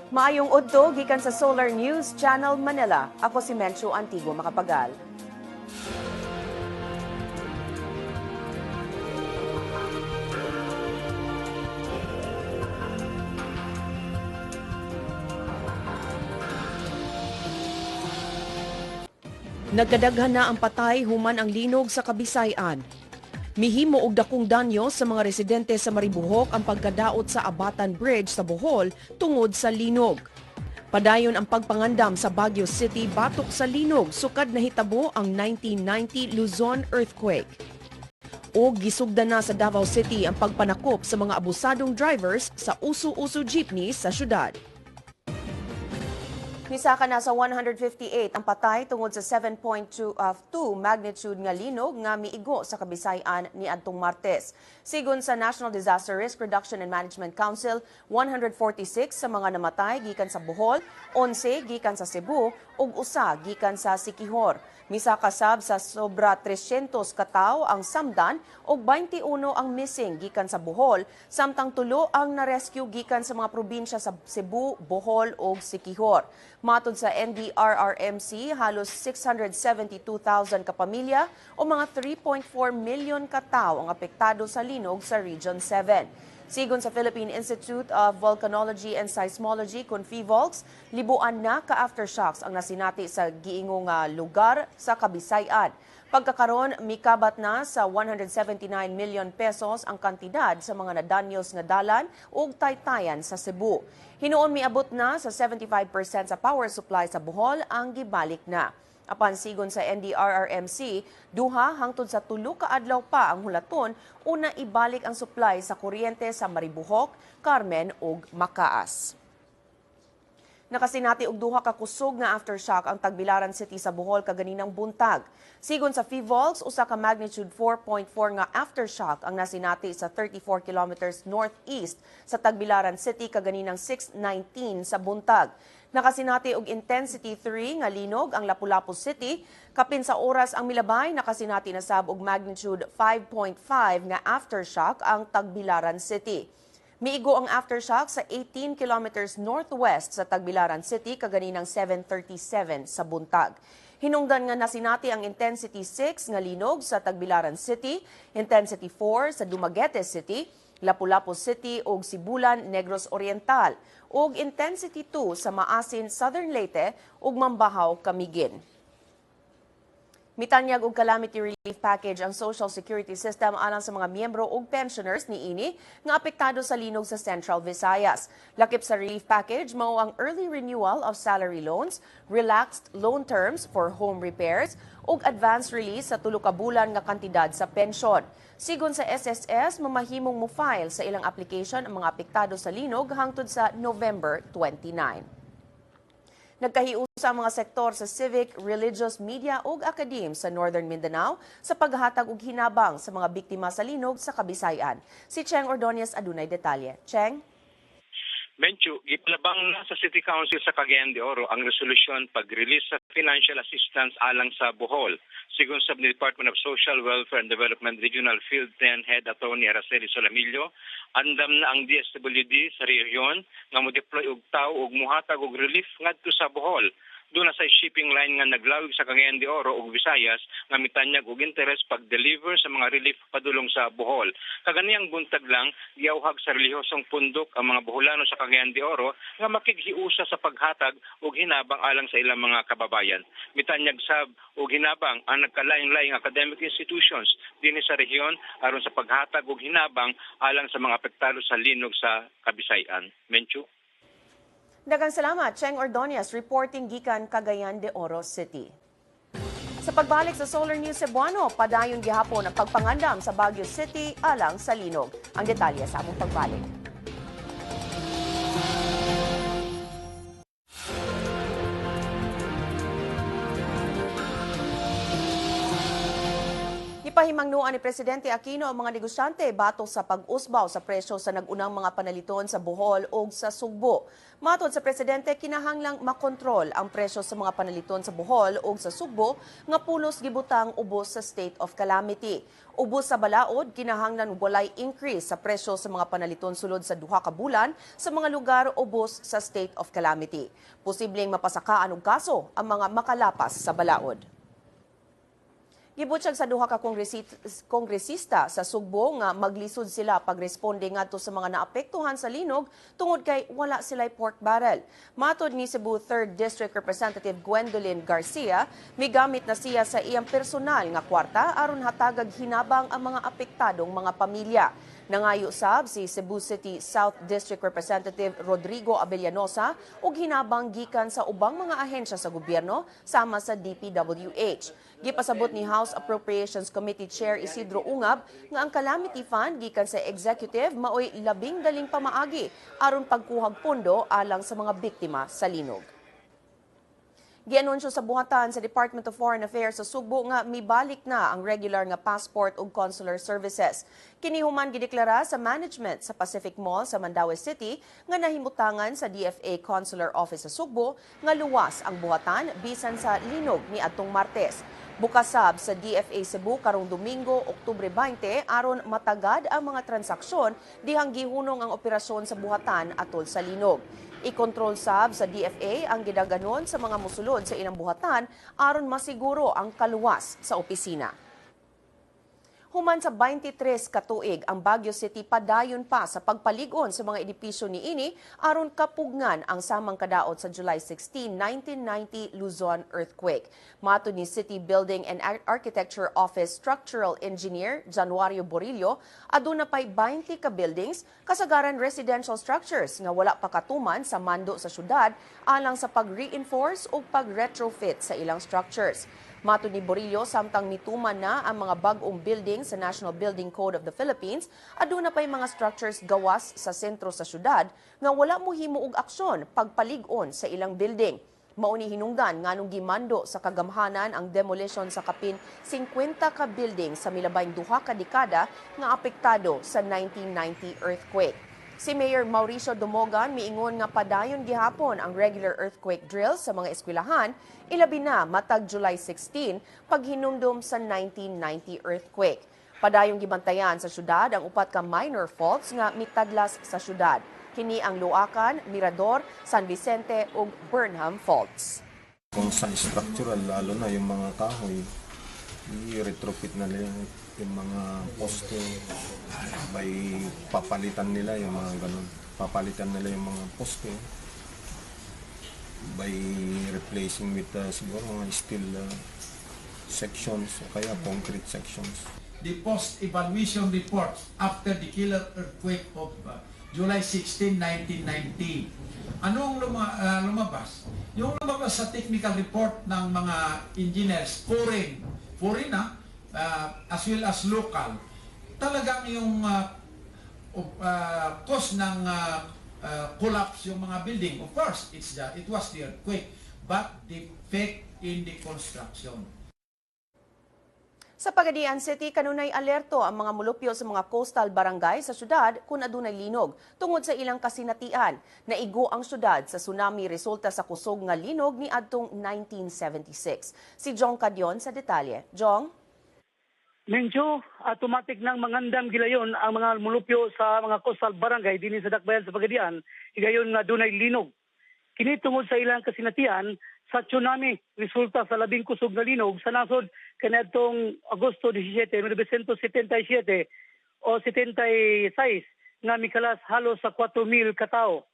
Maayong udto gikan sa Solar News Channel Manila. Ako si Mencho Antigua Makapagal. Nagkadaghan na ang patay human ang linog sa Kabisayan. Mihimo og dakong danyo sa mga residente sa Maribohok ang pagkadaot sa Abatan Bridge sa Bohol tungod sa linog. Padayon ang pagpangandam sa Baguio City batok sa linog sukad nahitabo ang 1990 Luzon earthquake. O gisugdan na sa Davao City ang pagpanakop sa mga abusadong drivers sa uso-uso jeepney sa syudad. Misaka na sa 158 ang patay tungod sa 7.2 magnitude nga linog nga miigo sa Kabisayan ni adtong Martes. Sigon sa National Disaster Risk Reduction and Management Council, 146 sa mga namatay gikan sa Bohol, 11 gikan sa Cebu ug usa gikan sa Siquijor. Misaka sab sa sobra 300 katawo ang samdan ug 21 ang missing gikan sa Bohol, samtang tulo ang na-rescue gikan sa mga probinsya sa Cebu, Bohol ug Siquijor. Matod sa NDRRMC, halos 672,000 kapamilya o mga 3.4 million katawo ang apektado sa linog sa Region 7. Sigon sa Philippine Institute of Volcanology and Seismology, CONFIVOLCS, libuan na ka-aftershocks ang nasinati sa giingong lugar sa Kabisayan. Pagkakaroon, mikabat na sa 179 million pesos ang kantidad sa mga nadanyos nga dalan ug taytayan sa Cebu. Hinuon miabot na sa 75% sa power supply sa Bohol ang gibalik na. Apan sigon sa NDRRMC, duha hangtod sa 3 ka adlaw pa ang hulaton una ibalik ang supply sa kuryente sa Maribohok, Carmen ug Macaas. Nakasinati og duha ka kusog nga aftershock ang Tagbilaran City sa Bohol kaganinang buntag. Sigon sa PHIVOLCS, usa ka magnitude 4.4 nga aftershock ang nasinati sa 34 kilometers northeast sa Tagbilaran City kaganinang 6:19 sa buntag. Nakasinati og intensity 3 nga linog ang Lapu-Lapu City. Kapin sa oras ang milabay, nakasinati na sab og magnitude 5.5 nga aftershock ang Tagbilaran City. Miigo ang aftershock sa 18 kilometers northwest sa Tagbilaran City kaganinang 7:37 sa buntag. Hinungdan nga nasinati ang intensity 6 nga linog sa Tagbilaran City, intensity 4 sa Dumaguete City, Lapu-Lapu City ug Sibulan, Negros Oriental, ug intensity 2 sa Maasin, Southern Leyte ug Mambahaw, Camiguin. Mitanyag og calamity relief package ang Social Security System alang sa mga miyembro ug pensioners niini nga apektado sa linog sa Central Visayas. Lakip sa relief package mao ang early renewal of salary loans, relaxed loan terms for home repairs ug advance release sa 3 ka bulan nga kantidad sa pensyon. Sigon sa SSS, mamahimong mo-file sa ilang application ang mga apektado sa linog hangtod sa November 29. Nagkahiusa ang mga sektor sa civic, religious, media ug academe sa Northern Mindanao sa paghatag og hinabang sa mga biktima sa linog sa Kabisayan. Si Cheng Ordonez adunay detalye. Cheng? Menchu, ipalabang na sa City Council sa Cagayan de Oro ang resolusyon pag-release sa financial assistance alang sa Bohol. Sigon sa Department of Social Welfare and Development Regional Field 10 Head Attorney Araceli Solamillo, andam na ang DSWD sa rehiyon nga mo-deploy og tao ug muhatag og relief ngadto sa Bohol. Doon na sa shipping line nga naglawig sa Cagayan de Oro ug Visayas nga mitanyag og interes pag-deliver sa mga relief padulong sa Bohol. Kaganiyang buntag lang giawhag sa relihiyosong pundok ang mga Boholano sa Cagayan de Oro nga makighiusa sa paghatag og hinabang alang sa ilang mga kababayan. Mitanyag sab og hinabang ang nagkalain-laing academic institutions dinhi sa rehiyon aron sa paghatag og hinabang alang sa mga apektado sa linog sa Kabisayan. Menchu. Daghang salamat, Cheng Ordonez, reporting gikan Cagayan de Oro City. Sa pagbalik sa Solar News Cebuano, padayon gihapon ang pagpangandam sa Baguio City alang sa linog. Ang detalye sa among pagbalik. Gipahimangnuan ni Presidente Aquino ang mga negosyante batok sa pag-usbaw sa presyo sa nagunang mga panaliton sa Bohol o sa Sugbo. Matod sa Presidente, kinahanglang makontrol ang presyo sa mga panaliton sa Bohol o sa Sugbo nga pulos gibutang ubos sa state of calamity. Ubos sa balaod, kinahanglan walay increase sa presyo sa mga panaliton sulod sa duha ka bulan sa mga lugar ubos sa state of calamity. Posibleng mapasakaan og kaso ang mga makalapas sa balaod. Gibutyag sa duha ka kongresista sa Sugbo nga maglisod sila pagresponde ngadto sa mga naapektuhan sa linog tungod kay wala sila'y pork barrel. Matod ni Cebu 3rd District Representative Gwendolyn Garcia, migamit na siya sa iyang personal nga kwarta aron hatagag hinabang ang mga apektadong mga pamilya. Nangayo sab si Cebu City South District Representative Rodrigo Abellanosa ug hinabang gikan sa ubang mga ahensya sa gobyerno sama sa DPWH. Gipasabot ni House Appropriations Committee Chair Isidro Ungab nga ang calamity fund gikan sa executive maoy labing daling pamaagi aron pagkuhag pondo alang sa mga biktima sa linog. Gianunsyo sa buhatan sa Department of Foreign Affairs sa Sugbo nga mibalik na ang regular nga passport ug consular services. Kini human gideklara sa management sa Pacific Mall sa Mandaue City nga nahimutangan sa DFA Consular Office sa Sugbo nga luwas ang buhatan bisan sa linog ni adtong Martes. Bukas sab sa DFA Cebu karong Domingo, Oktubre 20 aron matagad ang mga transaksyon dihang gihunong ang operasyon sa buhatan atol sa linog. I-control sab sa DFA ang gidaganon sa mga musulod sa ilang buhatan aron masiguro ang kaluwas sa opisina. Human sa 23 katuig, ang Baguio City padayon pa sa pagpaligon sa mga edipisyo niini aron kapugnan ang samang kadaot sa July 16, 1990 Luzon earthquake. Matud ni City Building and Architecture Office Structural Engineer Januario Borillo, aduna pay 20 ka buildings kasagaran residential structures nga wala pa katuman sa mando sa syudad alang sa pag-reinforce o pag-retrofit sa ilang structures. Matud ni Borillo, samtang mituman na ang mga bag-ong building sa National Building Code of the Philippines, aduna pay mga structures gawas sa sentro sa syudad nga wala mohimo og aksyon pagpalig-on sa ilang building. Mauni hinungdan nganong gimando sa kagamhanan ang demolition sa kapin 50 ka building sa milabayng duha ka dekada nga apektado sa 1990 earthquake. Si Mayor Mauricio Dumogan miingon nga padayon gihapon ang regular earthquake drills sa mga eskwelahan, ilabi na matag July 16 paghinumdum sa 1990 earthquake. Padayong gibantayan sa syudad ang upat ka minor faults nga mitadlas sa syudad. Kini ang Luacan, Mirador, San Vicente ug Burnham faults. Kung sa structural, lalo na yung mga kahoy, i-retrofit na nila yung mga poste, by papalitan nila yung mga ganun. Papalitan nila yung mga poste by replacing with siguro mga steel sections o kaya concrete sections. The post-evaluation report after the killer earthquake of July 16, 1990. Anong lumabas? Yung lumabas sa technical report ng mga engineers, foreign as well as local, talagang yung cause ng collapse yung mga building. Of course, it was the earthquake, but defect in the construction. Sa Pagadian City, kanunay alerto ang mga mulupyo sa mga coastal barangay sa syudad kung adunay linog. Tungod sa ilang kasinatian, naigo ang syudad sa tsunami resulta sa kusog nga linog ni adtong 1976. Si Jong Cadion sa detalye. Jong? Medyo automatic nang mangandam gilayon ang mga mulupyo sa mga coastal barangay dinhi sa Dakbayan sa Pagadian, higayon nga dunay linog. Kini tungod sa ilang kasinatian sa tsunami resulta sa labing kusog nga linog sa nasod kaniadtong Agosto 17, 1977 o 76 nga mikalas halos sa 4,000 ka tawo.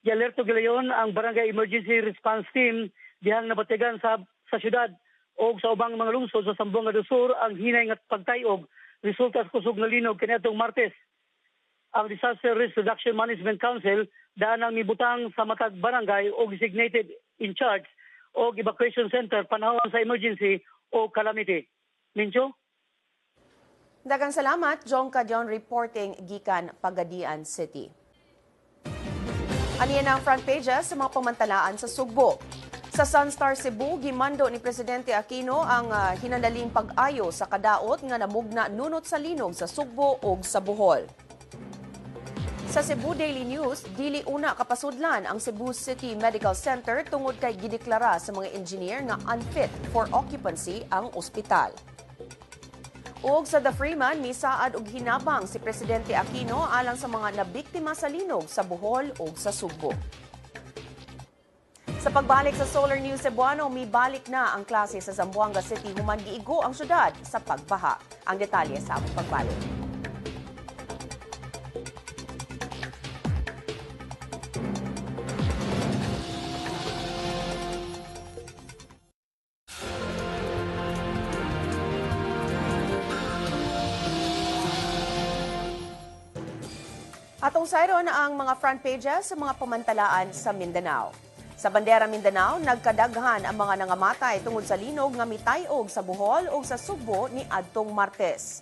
Gialerto gilayon ang Barangay Emergency Response Team dihang nabatigan sa syudad o sa ubang mga lungsod sa Zamboanga do Sur ang hinay nga pagtayog resulta sa kusog nga linog kaniadtong Martes. Ang Disaster Risk Reduction Management Council daan ang mibutang sa matag barangay o designated in charge o evacuation center panahon sa emergency o calamity. Mincho? Daghang salamat, Jong Cadion reporting gikan Pagadian City. Aniyan ang front pages sa mga pamantalaan sa Sugbo. Sa Sunstar Cebu, gimando ni Presidente Aquino ang hinanaling pag-ayo sa kadaot nga namugna nunot sa linog sa Sugbo ug sa Bohol. Sa Cebu Daily News, dili una kapasudlan ang Cebu City Medical Center tungod kay gideklara sa mga engineer nga unfit for occupancy ang ospital. Ug sa The Freeman, misaad og hinabang si Presidente Aquino alang sa mga nabiktima sa linog sa Bohol ug sa Sugbo. Sa pagbalik sa Solar News Cebuano, mibalik na ang klase sa Zamboanga City human giigo ang syudad sa pagbaha. Ang detalye sa among pagbalik. Atong sayron ang mga front pages sa mga pamantalaan sa Mindanao. Sa bandera Mindanao, nagkadaghan ang mga nangamatay tungod sa linog nga mitayog sa Bohol o sa Sugbo ni adtong Martes.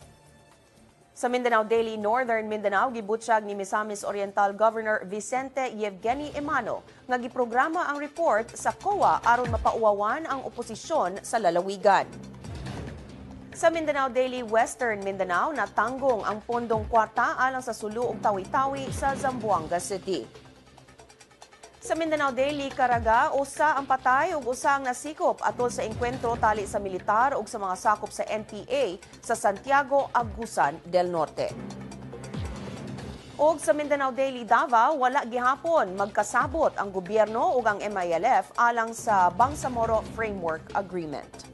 Sa Mindanao Daily, Northern Mindanao, gibutsyag ni Misamis Oriental Governor Vicente Yevgeny Emano nga giprograma ang report sa COA aron mapauwawan ang oposisyon sa lalawigan. Sa Mindanao Daily, Western Mindanao, natanggong ang pondong kwarta alang sa sulo ug tawi-tawi sa Zamboanga City. Sa Mindanao Daily, Caraga, usa ang patay ug usa ang nasikop atol sa engkwentro tali sa militar ug sa mga sakop sa NPA sa Santiago, Agusan del Norte. Ug sa Mindanao Daily, Davao, wala gihapon magkasabot ang gobyerno ug ang MILF alang sa Bangsamoro Framework Agreement.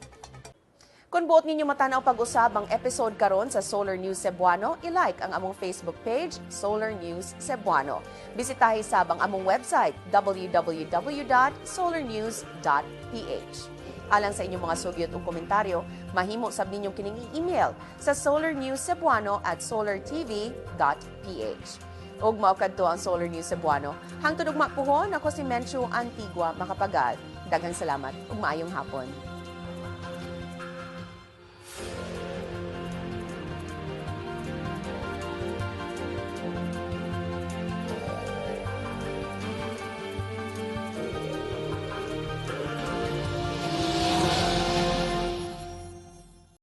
Kung buot ninyo matanaw pag-usab ang episode karon sa Solar News Cebuano, i-like ang among Facebook page, Solar News Cebuano. Bisitahi sab ang among website, www.solarnews.ph. Alang sa inyong mga sugyot o komentaryo, mahimo sab ninyong kining email sa solarnewscebuano@solartv.ph. Og mao kadto ang Solar News Cebuano. Hangtod ug mapuhon, ako si Menchu Antigua Macapagal. Daghang salamat ug maayong hapon.